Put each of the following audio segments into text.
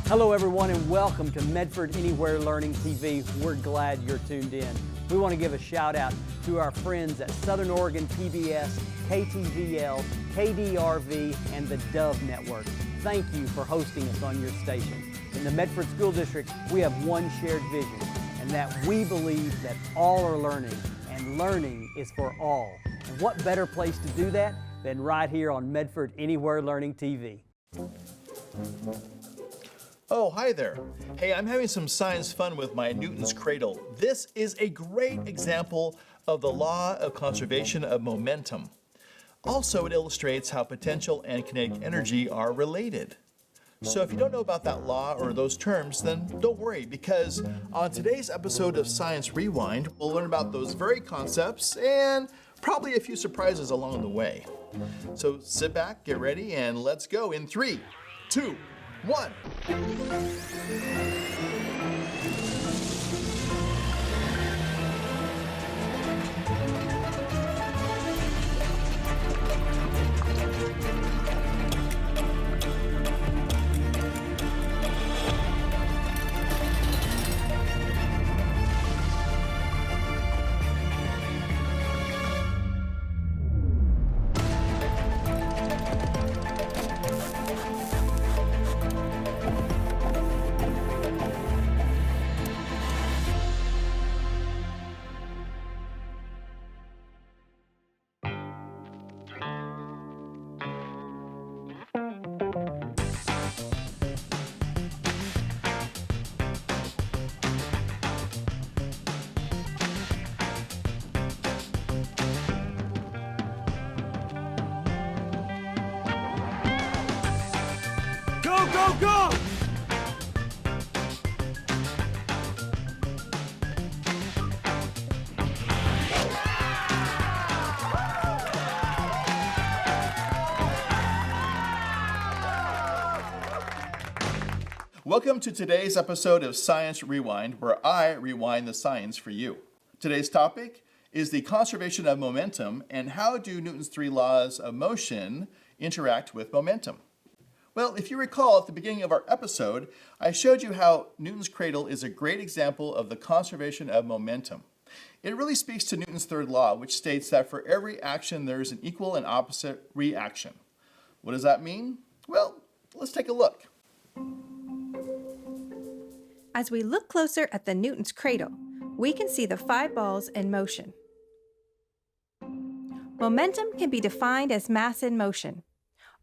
Hello everyone and welcome to Medford Anywhere Learning TV. We're glad you're tuned in. We want to give a shout out to our friends at Southern Oregon PBS, KTVL, KDRV, and the Dove Network. Thank you for hosting us on your station. In the Medford School District, we have one shared vision, and that we believe that all are learning, and learning is for all. And what better place to do that than right here on Medford Anywhere Learning TV. Oh, hi there. Hey, I'm having some science fun with my Newton's cradle. This is a great example of the law of conservation of momentum. Also, it illustrates how potential and kinetic energy are related. So if you don't know about that law or those terms, then don't worry, because on today's episode of Science Rewind, we'll learn about those very concepts and probably a few surprises along the way. So sit back, get ready, and let's go in 3, 2, 1. Go, go, go! Welcome to today's episode of Science Rewind, where I rewind the science for you. Today's topic is the conservation of momentum and how do Newton's 3 laws of motion interact with momentum. Well, if you recall at the beginning of our episode, I showed you how Newton's cradle is a great example of the conservation of momentum. It really speaks to Newton's third law, which states that for every action there is an equal and opposite reaction. What does that mean? Well, let's take a look. As we look closer at the Newton's cradle, we can see the 5 balls in motion. Momentum can be defined as mass in motion.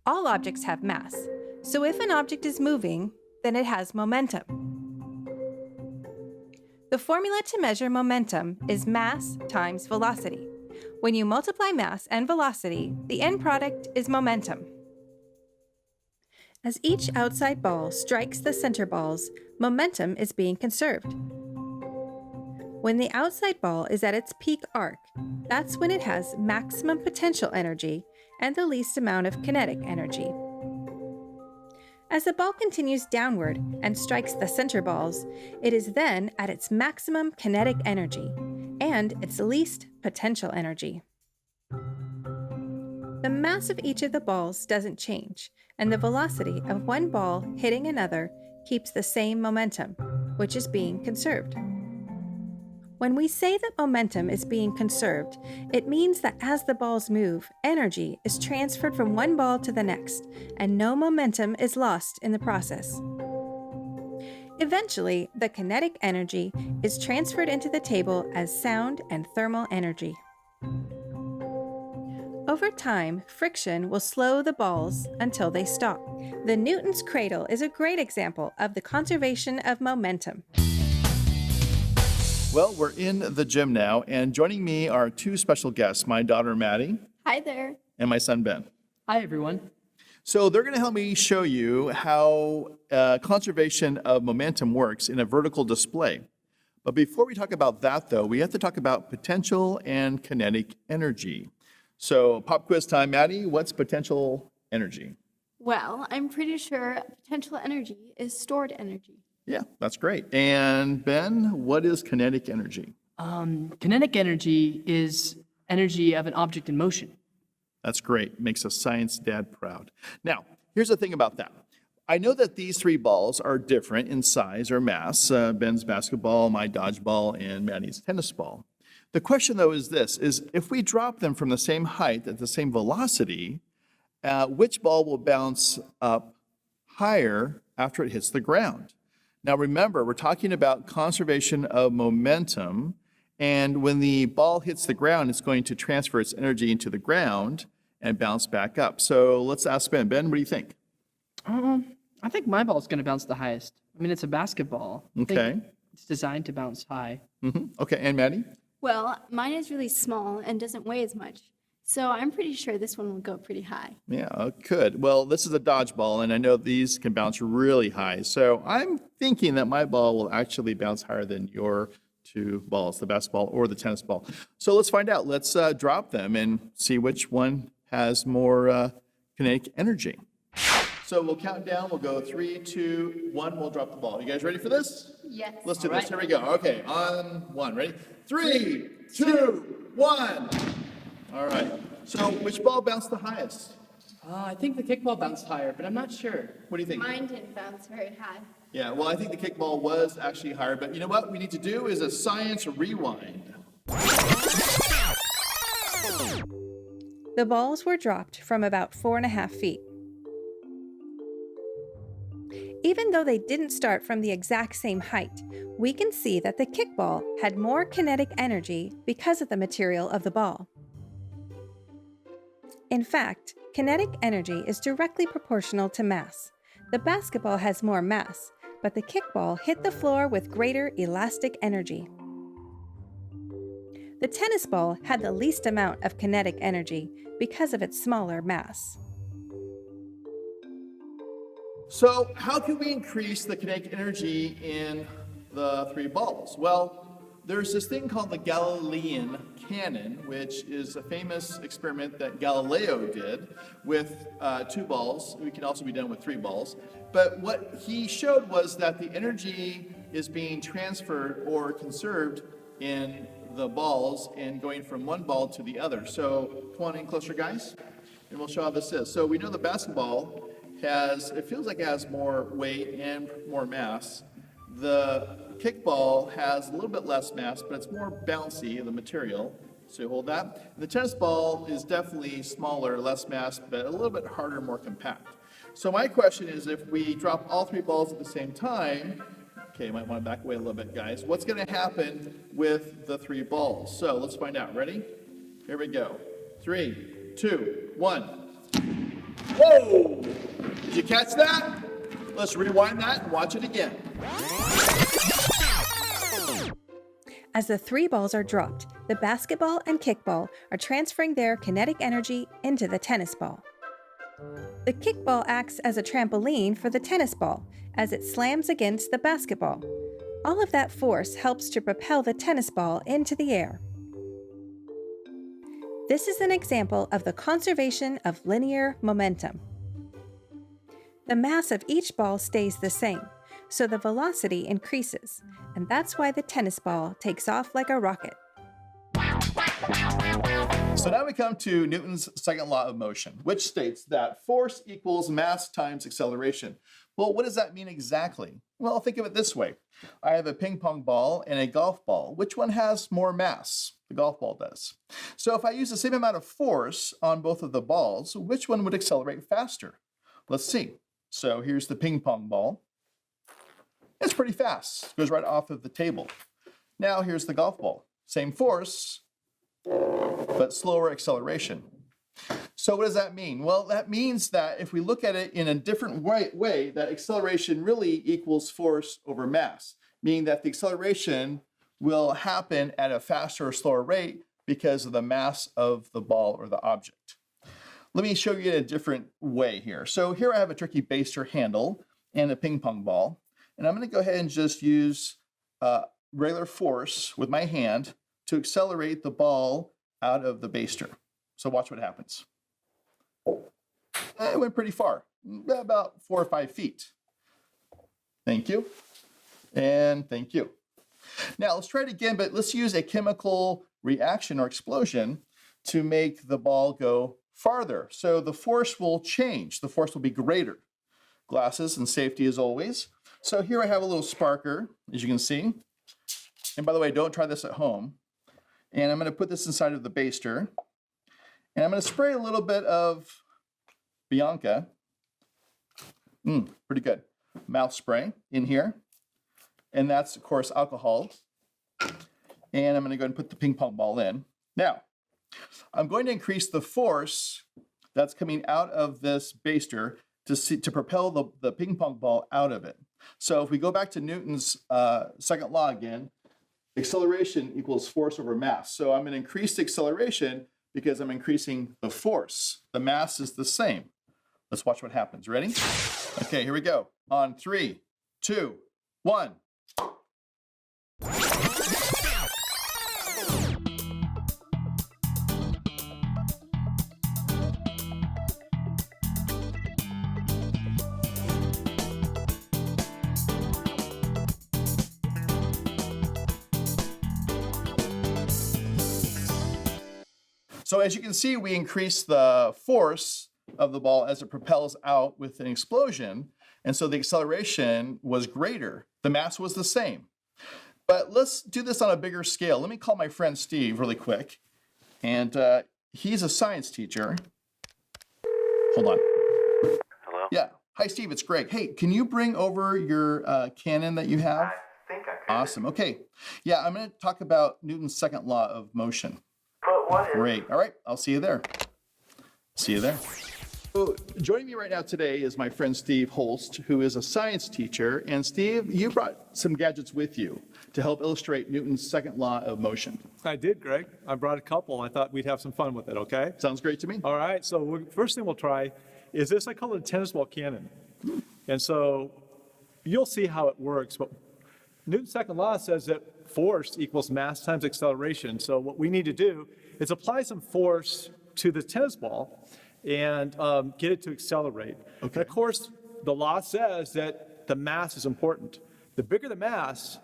All objects have mass, so if an object is moving, then it has momentum. The formula to measure momentum is mass times velocity. When you multiply mass and velocity, the end product is momentum. As each outside ball strikes the center balls, momentum is being conserved. When the outside ball is at its peak arc, that's when it has maximum potential energy and the least amount of kinetic energy. As the ball continues downward and strikes the center balls, it is then at its maximum kinetic energy and its least potential energy. The mass of each of the balls doesn't change, and the velocity of one ball hitting another keeps the same momentum, which is being conserved. When we say that momentum is being conserved, it means that as the balls move, energy is transferred from one ball to the next, and no momentum is lost in the process. Eventually, the kinetic energy is transferred into the table as sound and thermal energy. Over time, friction will slow the balls until they stop. The Newton's cradle is a great example of the conservation of momentum. Well, we're in the gym now, and joining me are 2 special guests, my daughter Maddie. Hi there. And my son Ben. Hi, everyone. So they're going to help me show you how conservation of momentum works in a vertical display. But before we talk about that, though, we have to talk about potential and kinetic energy. So pop quiz time, Maddie, what's potential energy? Well, I'm pretty sure potential energy is stored energy. Yeah, that's great. And Ben, what is kinetic energy? Kinetic energy is energy of an object in motion. That's great. Makes a science dad proud. Now, here's the thing about that. I know that these three balls are different in size or mass, Ben's basketball, my dodgeball, and Maddie's tennis ball. The question, though, is this, is if we drop them from the same height at the same velocity, which ball will bounce up higher after it hits the ground? Now, remember, we're talking about conservation of momentum, and when the ball hits the ground, it's going to transfer its energy into the ground and bounce back up. So let's ask Ben. Ben, what do you think? I think my ball's going to bounce the highest. I mean, it's a basketball. I think Okay. it's designed to bounce high. Okay, and Maddie? Well, mine is really small and doesn't weigh as much. So I'm pretty sure this one will go pretty high. Yeah, it could. Well, this is a dodgeball, and I know these can bounce really high. So I'm thinking that my ball will actually bounce higher than your two balls, the basketball or the tennis ball. So let's find out. Let's drop them and see which one has more kinetic energy. So we'll count down. We'll go 3, 2, 1. We'll drop the ball. You guys ready for this? Yes. Let's do this. Here we go. Okay, on 1. Ready? 3, 2, 1. All right. So which ball bounced the highest? I think the kickball bounced higher, but I'm not sure. What do you think? Mine didn't bounce very high. Yeah, well, I think the kickball was actually higher, but you know what we need to do is a science rewind. The balls were dropped from about 4.5 feet. Even though they didn't start from the exact same height, we can see that the kickball had more kinetic energy because of the material of the ball. In fact, kinetic energy is directly proportional to mass. The basketball has more mass, but the kickball hit the floor with greater elastic energy. The tennis ball had the least amount of kinetic energy because of its smaller mass. So how can we increase the kinetic energy in the three balls? Well, there's this thing called the Galilean cannon, which is a famous experiment that Galileo did with 2 balls. It can also be done with 3 balls. But what he showed was that the energy is being transferred or conserved in the balls and going from one ball to the other. So come on in closer, guys, and we'll show how this is. So we know the basketball it feels like it has more weight and more mass. The kickball has a little bit less mass, but it's more bouncy, the material. So you hold that. And the tennis ball is definitely smaller, less mass, but a little bit harder, more compact. So my question is, if we drop all 3 balls at the same time, okay, you might want to back away a little bit, guys. What's going to happen with the 3 balls? So let's find out. Ready? Here we go. 3, 2, 1. Whoa! Did you catch that? Let's rewind that and watch it again. As the 3 balls are dropped, the basketball and kickball are transferring their kinetic energy into the tennis ball. The kickball acts as a trampoline for the tennis ball as it slams against the basketball. All of that force helps to propel the tennis ball into the air. This is an example of the conservation of linear momentum. The mass of each ball stays the same, so the velocity increases, and that's why the tennis ball takes off like a rocket. So now we come to Newton's second law of motion, which states that force equals mass times acceleration. Well, what does that mean exactly? Well, think of it this way. I have a ping pong ball and a golf ball. Which one has more mass? The golf ball does. So if I use the same amount of force on both of the balls, which one would accelerate faster? Let's see. So here's the ping pong ball. It's pretty fast. It goes right off of the table. Now here's the golf ball. Same force, but slower acceleration. So what does that mean? Well, that means that if we look at it in a different way, that acceleration really equals force over mass, meaning that the acceleration will happen at a faster or slower rate because of the mass of the ball or the object. Let me show you in a different way here. So here I have a turkey baster handle and a ping pong ball. And I'm going to go ahead and just use regular force with my hand to accelerate the ball out of the baster. So watch what happens. It went pretty far, about 4 or 5 feet. Thank you. And thank you. Now let's try it again, but let's use a chemical reaction or explosion to make the ball go farther. So the force will change. The force will be greater. glasses and safety as always. So here I have a little sparker, as you can see. And by the way, don't try this at home. And I'm going to put this inside of the baster. And I'm going to spray a little bit of Bianca. Pretty good. Mouth spray in here. And that's, of course, alcohol. And I'm going to go ahead and put the ping pong ball in. Now, I'm going to increase the force that's coming out of this baster to propel the ping pong ball out of it. So if we go back to Newton's second law again, acceleration equals force over mass. So I'm going to increase the acceleration because I'm increasing the force. The mass is the same. Let's watch what happens. Ready? Okay, here we go. On 3, 2, 1. So as you can see, we increase the force of the ball as it propels out with an explosion. And so the acceleration was greater. The mass was the same. But let's do this on a bigger scale. Let me call my friend Steve really quick. And he's a science teacher. Hold on. Hello? Yeah. Hi, Steve. It's Greg. Hey, can you bring over your cannon that you have? I think I could. Awesome. Okay. Yeah, I'm going to talk about Newton's second law of motion. But what is... Great. All right. I'll see you there. See you there. So joining me right now today is my friend Steve Holst, who is a science teacher. And Steve, you brought some gadgets with you to help illustrate Newton's second law of motion. I did, Greg. I brought a couple. I thought we'd have some fun with it, okay? Sounds great to me. All right, so first thing we'll try is this. I call it a tennis ball cannon. And so you'll see how it works. But Newton's second law says that force equals mass times acceleration. So what we need to do is apply some force to the tennis ball and get it to accelerate. Okay. And of course, the law says that the mass is important. The bigger the mass,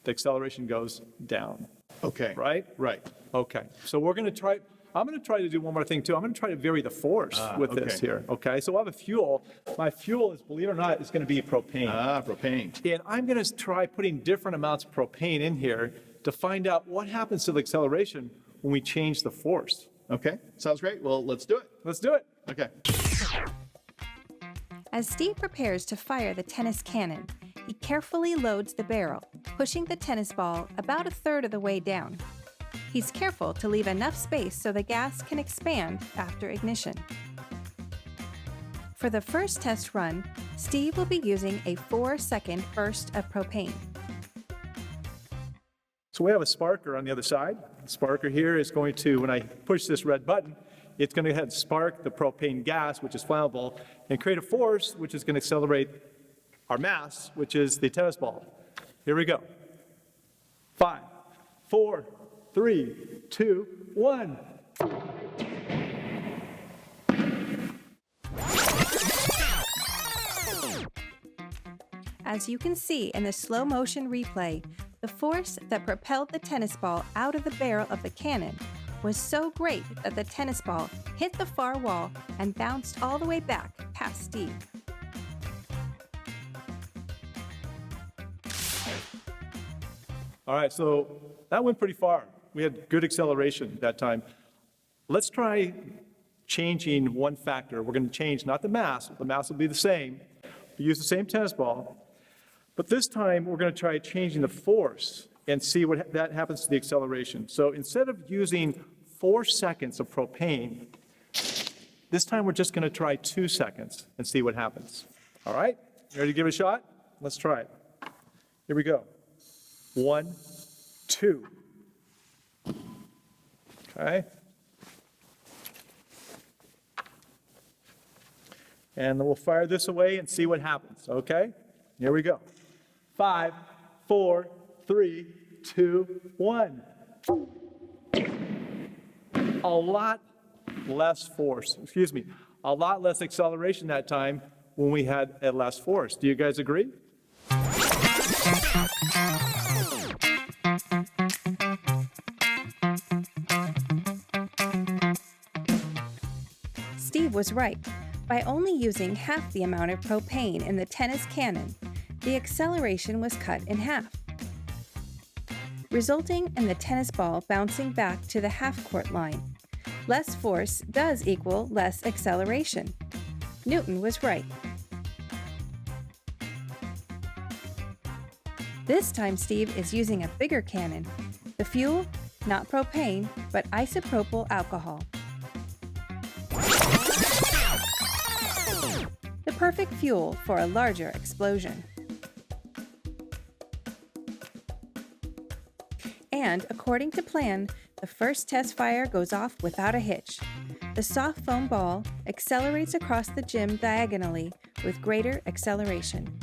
the acceleration goes down. Okay. Right? Right. Okay. So we're going to try, I'm going to try to do one more thing too. I'm going to try to vary the force with this okay. here. Okay. So I have a fuel. My fuel is, believe it or not, is going to be propane. Propane. And I'm going to try putting different amounts of propane in here to find out what happens to the acceleration when we change the force. Okay. Sounds great. Well, let's do it. Let's do it. Okay. As Steve prepares to fire the tennis cannon, he carefully loads the barrel, pushing the tennis ball about a third of the way down. He's careful to leave enough space so the gas can expand after ignition. For the first test run, Steve will be using a 4-second burst of propane. So we have a sparker on the other side. The sparker here is going to, when I push this red button, it's going to go ahead and spark the propane gas, which is flammable, and create a force, which is going to accelerate our mass, which is the tennis ball. Here we go. 5, 4, 3, 2, 1. As you can see in the slow motion replay, the force that propelled the tennis ball out of the barrel of the cannon was so great that the tennis ball hit the far wall and bounced all the way back past Steve. All right, so that went pretty far. We had good acceleration that time. Let's try changing one factor. We're going to change not the mass will be the same. We use the same tennis ball, but this time we're going to try changing the force and see what that happens to the acceleration. So instead of using 4 seconds of propane, this time we're just going to try 2 seconds and see what happens. All right, you ready to give it a shot? Let's try it. Here we go. 1, 2. Okay. And then we'll fire this away and see what happens, okay? Here we go. 5, 4, 3, 2, 1. A lot less force, a lot less acceleration that time when we had a less force. Do you guys agree? Steve was right. By only using half the amount of propane in the tennis cannon, the acceleration was cut in half, resulting in the tennis ball bouncing back to the half-court line. Less force does equal less acceleration. Newton was right. This time Steve is using a bigger cannon. The fuel, not propane, but isopropyl alcohol. The perfect fuel for a larger explosion. And according to plan, the first test fire goes off without a hitch. The soft foam ball accelerates across the gym diagonally with greater acceleration.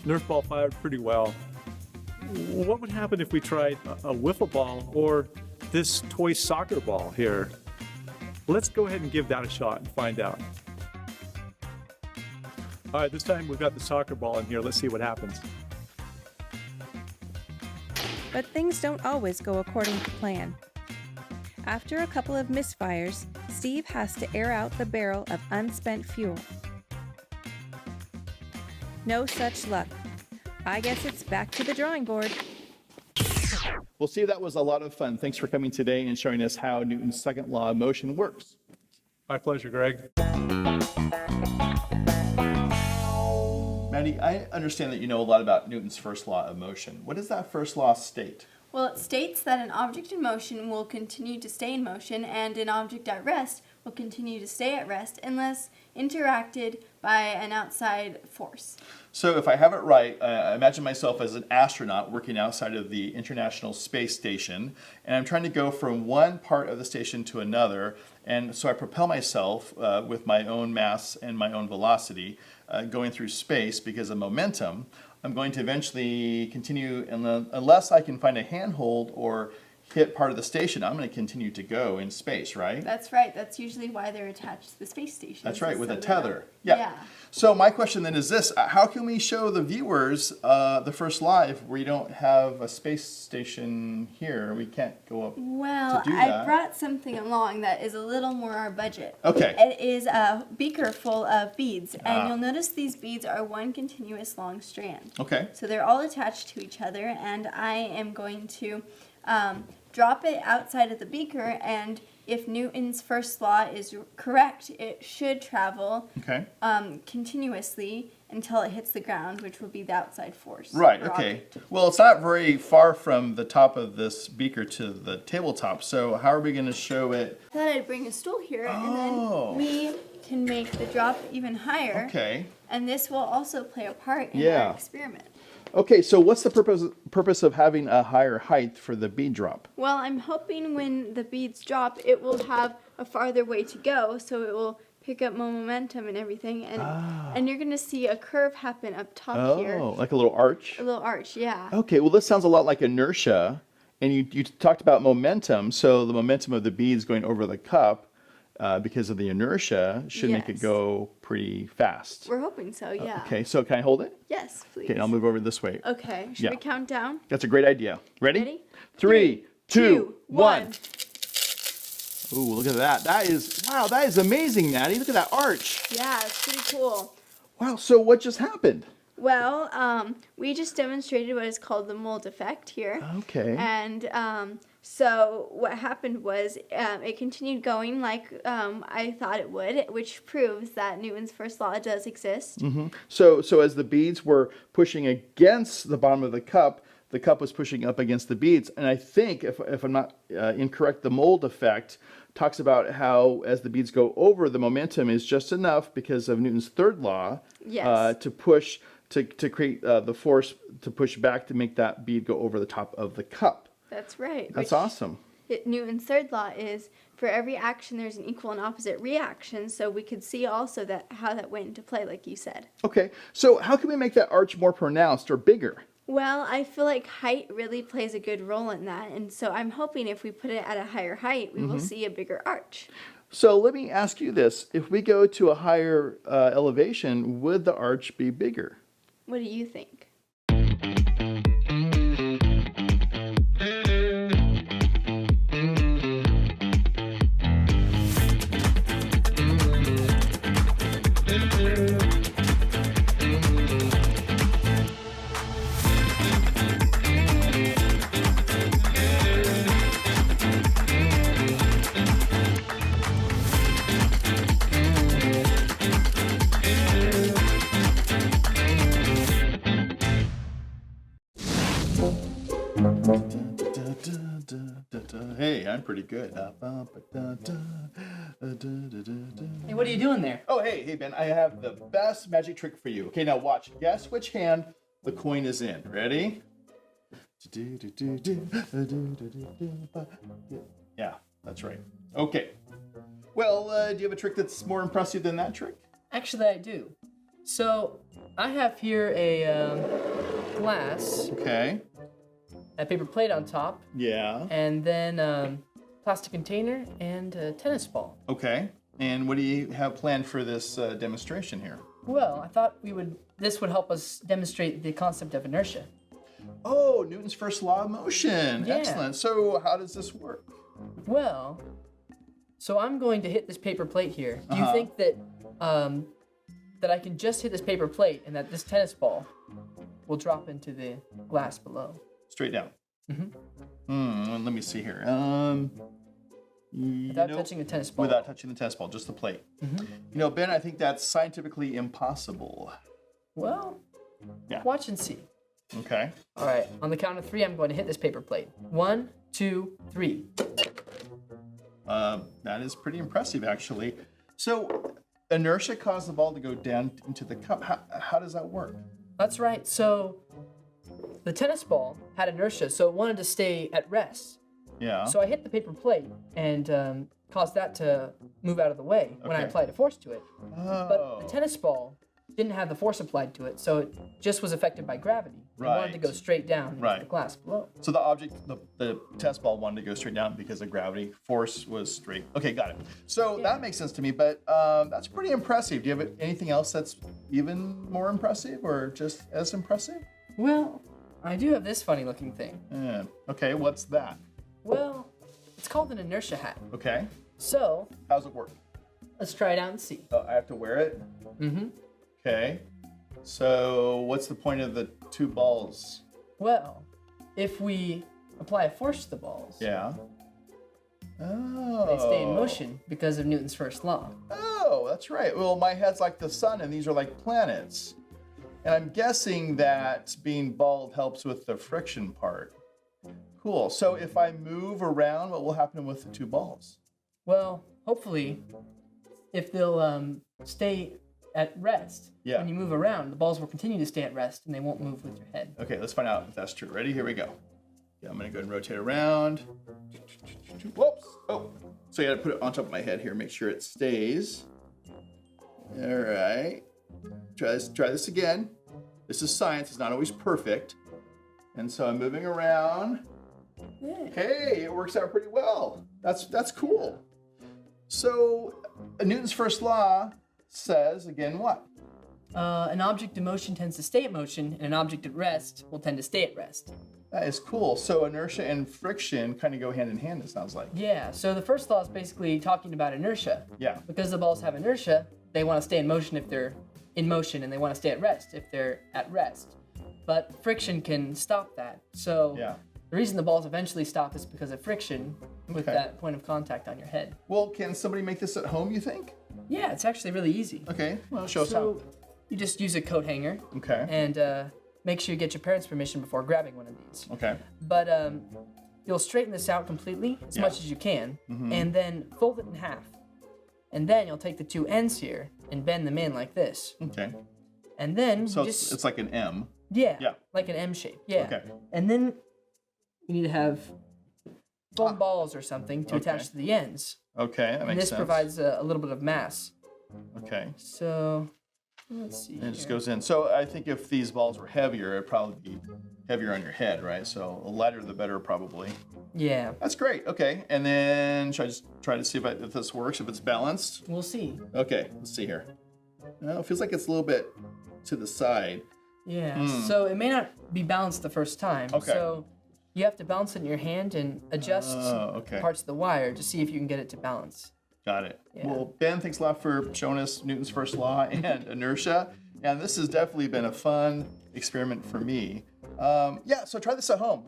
Nerf ball fired pretty well. What would happen if we tried a wiffle ball or this toy soccer ball here? Let's go ahead and give that a shot and find out. All right, this time we've got the soccer ball in here. Let's see what happens. But things don't always go according to plan. After a couple of misfires, Steve has to air out the barrel of unspent fuel. No such luck. I guess it's back to the drawing board. Well, Steve, that was a lot of fun. Thanks for coming today and showing us how Newton's second law of motion works. My pleasure, Greg. Maddie, I understand that you know a lot about Newton's first law of motion. What does that first law state? Well, it states that an object in motion will continue to stay in motion and an object at rest will continue to stay at rest unless interacted by an outside force. So if I have it right, I imagine myself as an astronaut working outside of the International Space Station, and I'm trying to go from one part of the station to another, and so I propel myself with my own mass and my own velocity going through space because of momentum. I'm going to eventually continue, unless I can find a handhold or hit part of the station, I'm going to continue to go in space, right? That's right. That's usually why they're attached to the space station. That's right, with a So they tether. don't- Yeah. Yeah. So my question then is this, how can we show the viewers the first law if we don't have a space station here? We can't go up Well, to do I that. brought something along that is a little more our budget. Okay. It is a beaker full of beads, and Ah. you'll notice these beads are one continuous long strand. Okay. So they're all attached to each other, and I am going to drop it outside of the beaker, and if Newton's first law is correct, it should travel Okay. continuously until it hits the ground, which will be the outside force. Right, or okay. object. Well, it's not very far from the top of this beaker to the tabletop, so how are we going to show it? I thought I'd bring a stool here, Oh. and then we can make the drop even higher. Okay. And this will also play a part in Yeah. our experiment. Okay, so what's the purpose of having a higher height for the bead drop? Well, I'm hoping when the beads drop, it will have a farther way to go, so it will pick up more momentum and everything. And you're going to see a curve happen up top here. Oh, like a little arch? A little arch, yeah. Okay, well this sounds a lot like inertia, and you talked about momentum, so the momentum of the beads going over the cup because of the inertia should make it Yes. go pretty fast. We're hoping so, yeah. Okay, so can I hold it? Yes, please. Okay, I'll move over this way. Okay, should Yeah. we count down? That's a great idea. Ready? Ready? 3, 2, 1. 1. Ooh, look at that. That is amazing, Maddie. Look at that arch. Yeah, it's pretty cool. Wow, so what just happened? Well, we just demonstrated what is called the mold effect here. Okay. And so what happened was it continued going like I thought it would, which proves that Newton's first law does exist. So as the beads were pushing against the bottom of the cup was pushing up against the beads. And I think, if I'm not incorrect, the mold effect talks about how as the beads go over, the momentum is just enough because of Newton's third law Yes. to push, to create the force to push back to make that bead go over the top of the cup. That's right. That's which awesome. Newton's third law is for every action there's an equal and opposite reaction. So we could see also that how that went into play, like you said. Okay, so how can we make that arch more pronounced or bigger? Well, I feel like height really plays a good role in that. And so I'm hoping if we put it at a higher height, we will see a bigger arch. So let me ask you this. If we go to a higher elevation, would the arch be bigger? What do you think? Hey, I'm pretty good. Hey, what are you doing there? Oh, hey, Ben, I have the best magic trick for you. Okay, now watch. Guess which hand the coin is in. Ready? Yeah, that's right. Okay. Well, do you have a trick that's more impressive than that trick? Actually, I do. So, I have here a glass, Okay. a paper plate on top, Yeah. and then plastic container and a tennis ball. Okay. And what do you have planned for this demonstration here? Well, I thought this would help us demonstrate the concept of inertia. Oh, Newton's first law of motion. Yeah. Excellent. So how does this work? Well, so I'm going to hit this paper plate here. Do you think that that I can just hit this paper plate and that this tennis ball will drop into the glass below? Straight down. Let me see here. Without touching the tennis ball. Without touching the tennis ball, just the plate. Ben, I think that's scientifically impossible. Well, Yeah. watch and see. Okay. All right, on the count of 3, I'm going to hit this paper plate. 1, 2, 3. That is pretty impressive, actually. So, inertia caused the ball to go down into the cup. How does that work? That's right. So the tennis ball had inertia, so it wanted to stay at rest. Yeah. So I hit the paper plate and caused that to move out of the way when I Okay. applied a force to it. But Oh. the tennis ball didn't have the force applied to it, so it just was affected by gravity. It wanted to Right. go straight down into Right. the glass below. So the object, the tennis ball wanted to go straight down because of gravity. Force was straight. Okay, got it. So that makes sense to me, but that's pretty impressive. Do you have anything else that's even more impressive or just as impressive? Well, I do have this funny looking thing. Okay, what's that? Well, it's called an inertia hat. Okay, So how's it work? let's try it out and see. I have to wear it? Mm-hmm. Okay. So what's the point of the two balls? Well, if we apply a force to the balls, Yeah. Oh. they stay in motion because of Newton's first law. Oh, that's right. Well, my head's like the sun and these are like planets. And I'm guessing that being bald helps with the friction part. Cool. So if I move around, what will happen with the two balls? Well, hopefully, if they'll stay at rest, Yeah. when you move around, the balls will continue to stay at rest and they won't move with your head. Okay, let's find out if that's true. Ready? Here we go. Yeah, I'm gonna go and rotate around. Whoops. Oh, so you gotta put it on top of my head here, make sure it stays. All right. Try this again. This is science, it's not always perfect. And so I'm moving around. Yeah. Hey, it works out pretty well. That's cool. So Newton's first law says again what? An object in motion tends to stay at motion, and an object at rest will tend to stay at rest. That is cool. So inertia and friction kind of go hand in hand, it sounds like. Yeah, so the first law is basically talking about inertia. Yeah. Because the balls have inertia, they want to stay in motion if they're in motion, and they want to stay at rest if they're at rest. But friction can stop that. So Yeah. the reason the balls eventually stop is because of friction with Okay. that point of contact on your head. Well, can somebody make this at home, you think? Yeah, it's actually really easy. Okay, well, show us So you just use a coat hanger how. Okay. and make sure you get your parents' permission before grabbing one of these. Okay. But you'll straighten this out completely as Yeah. much as you can, Mm-hmm. and then fold it in half. And then you'll take the two ends here and bend them in like this. Okay. And then So you it's, just it's like an M. yeah, yeah. like an M shape. Yeah. Okay. And then you need to have foam balls or something to attach to the ends. Okay, that And makes this sense. provides a little bit of mass. Okay. So let's see. And it just here. goes in. So I think if these balls were heavier, it'd probably be heavier on your head, right? So the lighter the better, probably. Yeah, That's great. Okay. And then should I just try to see if this works, if it's balanced? we'll see. Okay, let's see here. Well, it feels like it's a little bit to the side. Yeah, so it may not be balanced the first time. Okay. So you have to balance it in your hand and adjust okay. parts of the wire to see if you can get it to balance. Got it. Yeah. Well, Ben, thanks a lot for showing us Newton's first law and inertia. And this has definitely been a fun experiment for me. Yeah, so try this at home.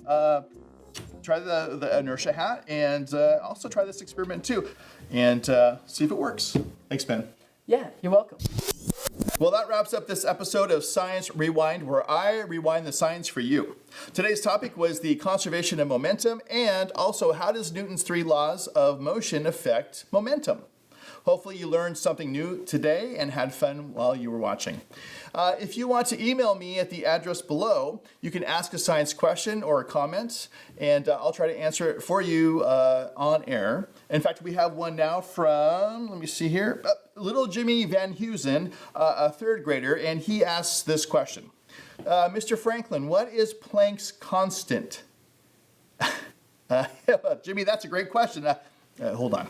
Try the inertia hat and also try this experiment too. And see if it works. Thanks, Ben. Yeah, you're welcome. Well, that wraps up this episode of Science Rewind, where I rewind the science for you. Today's topic was the conservation of momentum, and also how does Newton's 3 laws of motion affect momentum? Hopefully you learned something new today and had fun while you were watching. If you want to email me at the address below, you can ask a science question or a comment, and I'll try to answer it for you on air. In fact, we have one now from, let me see here, little Jimmy Van Heusen, a 3rd grader, and he asks this question. Mr. Franklin, what is Planck's constant? Jimmy, that's a great question. Hold on.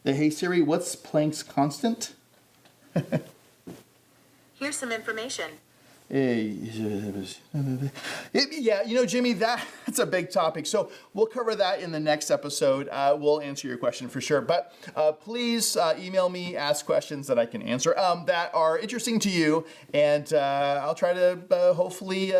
Hey Siri, what's Planck's constant? Here's some information. Yeah, you know, Jimmy, that's a big topic. So we'll cover that in the next episode. We'll answer your question for sure. But please email me, ask questions that I can answer that are interesting to you. And I'll try to hopefully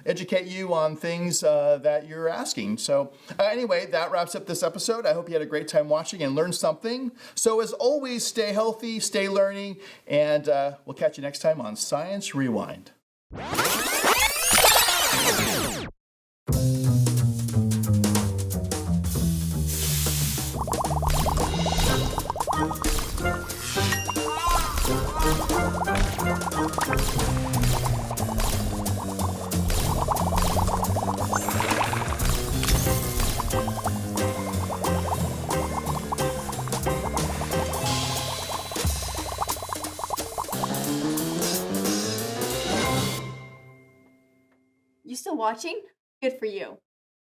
educate you on things that you're asking. So anyway, that wraps up this episode. I hope you had a great time watching and learned something. So as always, stay healthy, stay learning, and we'll catch you next time on Science Rewind. You still watching? Good for you.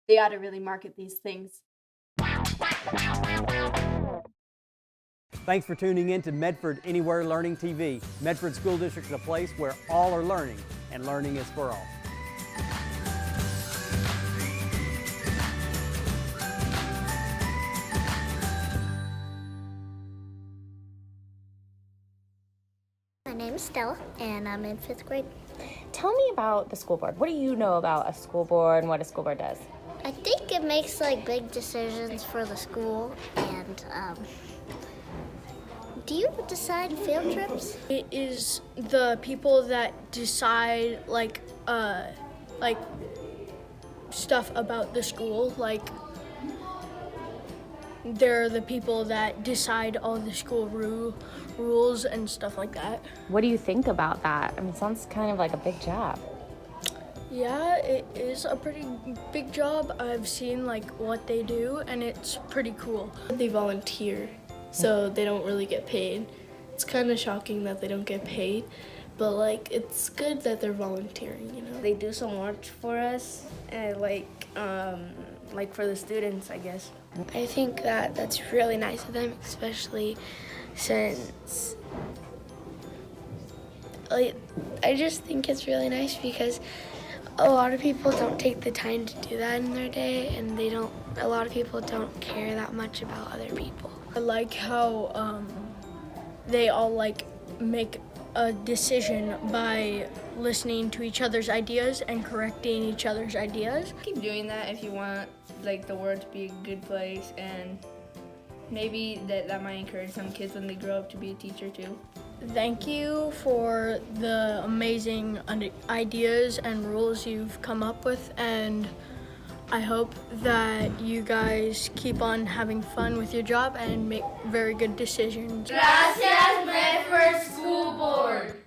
They ought to really market these things. Thanks for tuning in to Medford Anywhere Learning TV. Medford School District is a place where all are learning, and learning is for all. My name is Stella, and I'm in 5th grade. Tell me about the school board. What do you know about a school board and what a school board does? I think it makes like big decisions for the school, and do you decide field trips? It is the people that decide like stuff about the school. Like they're the people that decide all the school rules and stuff like that. What do you think about that? I mean, it sounds kind of like a big job. Yeah, it is a pretty big job. I've seen like what they do, and it's pretty cool. They volunteer, so they don't really get paid. It's kind of shocking that they don't get paid, but like it's good that they're volunteering, you know. They do so much for us, and like for the students, I guess. I think that that's really nice of them, especially since I just think it's really nice because a lot of people don't take the time to do that in their day, and a lot of people don't care that much about other people. I like how they all like make a decision by listening to each other's ideas and correcting each other's ideas. Keep doing that if you want like the world to be a good place, and maybe that might encourage some kids when they grow up to be a teacher too. Thank you for the amazing ideas and rules you've come up with, and I hope that you guys keep on having fun with your job and make very good decisions. Gracias, Medford School Board.